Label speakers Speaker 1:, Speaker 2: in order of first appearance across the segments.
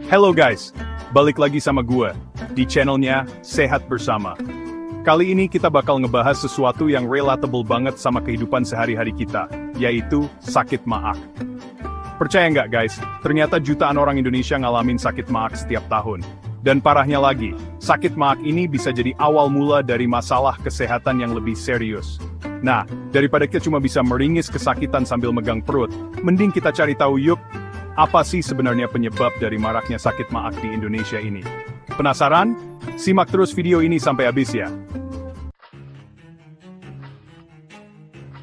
Speaker 1: Hello guys, balik lagi sama gue, di channelnya Sehat Bersama. Kali ini kita bakal ngebahas sesuatu yang relatable banget sama kehidupan sehari-hari kita, yaitu sakit maag. Percaya nggak guys, ternyata jutaan orang Indonesia ngalamin sakit maag setiap tahun. Dan parahnya lagi, sakit maag ini bisa jadi awal mula dari masalah kesehatan yang lebih serius. Nah, daripada kita cuma bisa meringis kesakitan sambil megang perut, mending kita cari tahu yuk, apa sih sebenarnya penyebab dari maraknya sakit maag di Indonesia ini? Penasaran? Simak terus video ini sampai habis ya.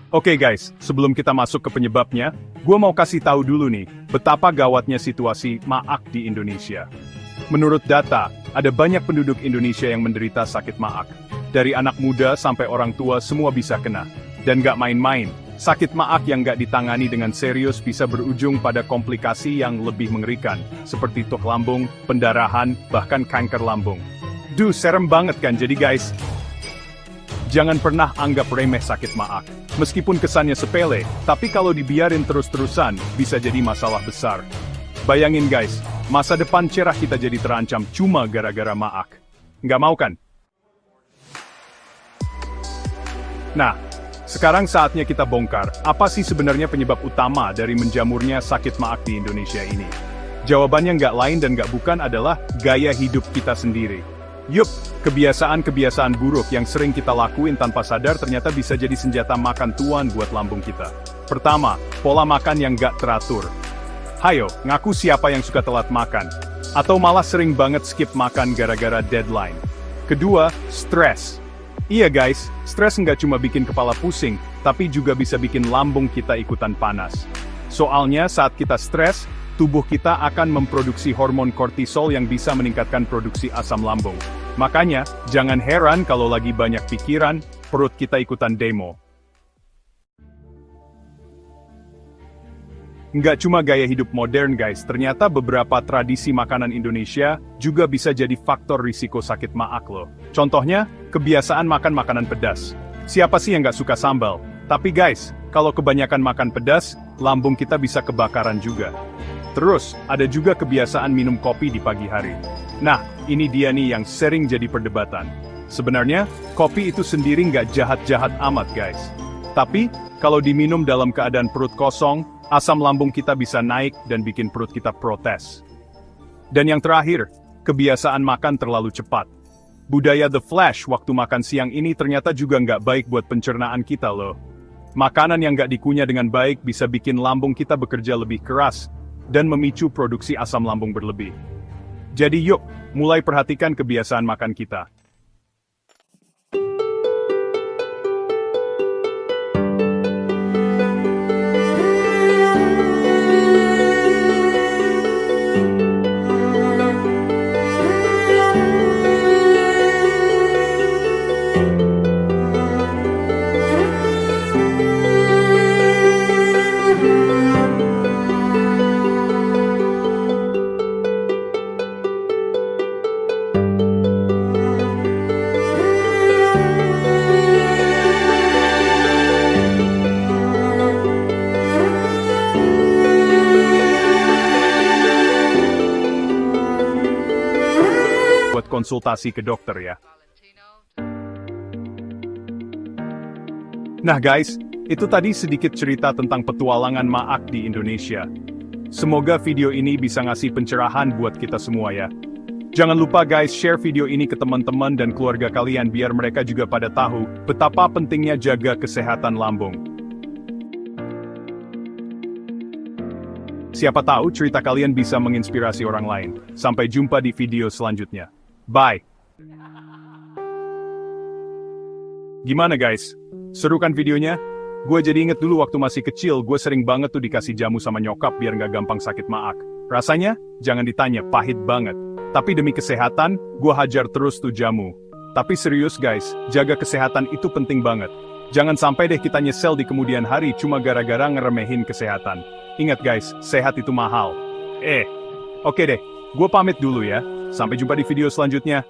Speaker 1: Oke guys, sebelum kita masuk ke penyebabnya, gue mau kasih tahu dulu nih, betapa gawatnya situasi maag di Indonesia. Menurut data, ada banyak penduduk Indonesia yang menderita sakit maag. Dari anak muda sampai orang tua semua bisa kena. Dan gak main-main, sakit maag yang gak ditangani dengan serius bisa berujung pada komplikasi yang lebih mengerikan, seperti tuk lambung, pendarahan, bahkan kanker lambung. Duh, serem banget kan, jadi guys, jangan pernah anggap remeh sakit maag. Meskipun kesannya sepele, tapi kalau dibiarin terus-terusan, bisa jadi masalah besar. Bayangin guys, masa depan cerah kita jadi terancam cuma gara-gara maag. Nggak mau kan? Nah, sekarang saatnya kita bongkar, apa sih sebenarnya penyebab utama dari menjamurnya sakit maag di Indonesia ini? Jawabannya nggak lain dan nggak bukan adalah gaya hidup kita sendiri. Yup, kebiasaan-kebiasaan buruk yang sering kita lakuin tanpa sadar ternyata bisa jadi senjata makan tuan buat lambung kita. Pertama, pola makan yang nggak teratur. Hayo, ngaku siapa yang suka telat makan. Atau malah sering banget skip makan gara-gara deadline. Kedua, stres. Iya guys, stres nggak cuma bikin kepala pusing, tapi juga bisa bikin lambung kita ikutan panas. Soalnya saat kita stres, tubuh kita akan memproduksi hormon kortisol yang bisa meningkatkan produksi asam lambung. Makanya, jangan heran kalau lagi banyak pikiran, perut kita ikutan demo. Nggak cuma gaya hidup modern guys, ternyata beberapa tradisi makanan Indonesia juga bisa jadi faktor risiko sakit maag loh. Contohnya, kebiasaan makan makanan pedas. Siapa sih yang nggak suka sambal? Tapi guys, kalau kebanyakan makan pedas, lambung kita bisa kebakaran juga. Terus, ada juga kebiasaan minum kopi di pagi hari. Nah, ini dia nih yang sering jadi perdebatan. Sebenarnya, kopi itu sendiri nggak jahat-jahat amat guys. Tapi, kalau diminum dalam keadaan perut kosong, asam lambung kita bisa naik dan bikin perut kita protes. Dan yang terakhir, kebiasaan makan terlalu cepat. Budaya The Flash waktu makan siang ini ternyata juga nggak baik buat pencernaan kita loh. Makanan yang nggak dikunyah dengan baik bisa bikin lambung kita bekerja lebih keras, dan memicu produksi asam lambung berlebih. Jadi yuk, mulai perhatikan kebiasaan makan kita. Konsultasi ke dokter ya. Nah guys, itu tadi sedikit cerita tentang petualangan maag di Indonesia. Semoga video ini bisa ngasih pencerahan buat kita semua ya. Jangan lupa guys, share video ini ke teman-teman dan keluarga kalian biar mereka juga pada tahu betapa pentingnya jaga kesehatan lambung. Siapa tahu cerita kalian bisa menginspirasi orang lain. Sampai jumpa di video selanjutnya. Bye. Gimana guys? Seru kan videonya? Gue jadi inget dulu waktu masih kecil, gue sering banget tuh dikasih jamu sama nyokap biar nggak gampang sakit maag. Rasanya? Jangan ditanya, pahit banget. Tapi demi kesehatan, gue hajar terus tuh jamu. Tapi serius guys, jaga kesehatan itu penting banget. Jangan sampai deh kita nyesel di kemudian hari cuma gara-gara ngeremehin kesehatan. Ingat guys, sehat itu mahal. Oke deh, gue pamit dulu ya. Sampai jumpa di video selanjutnya.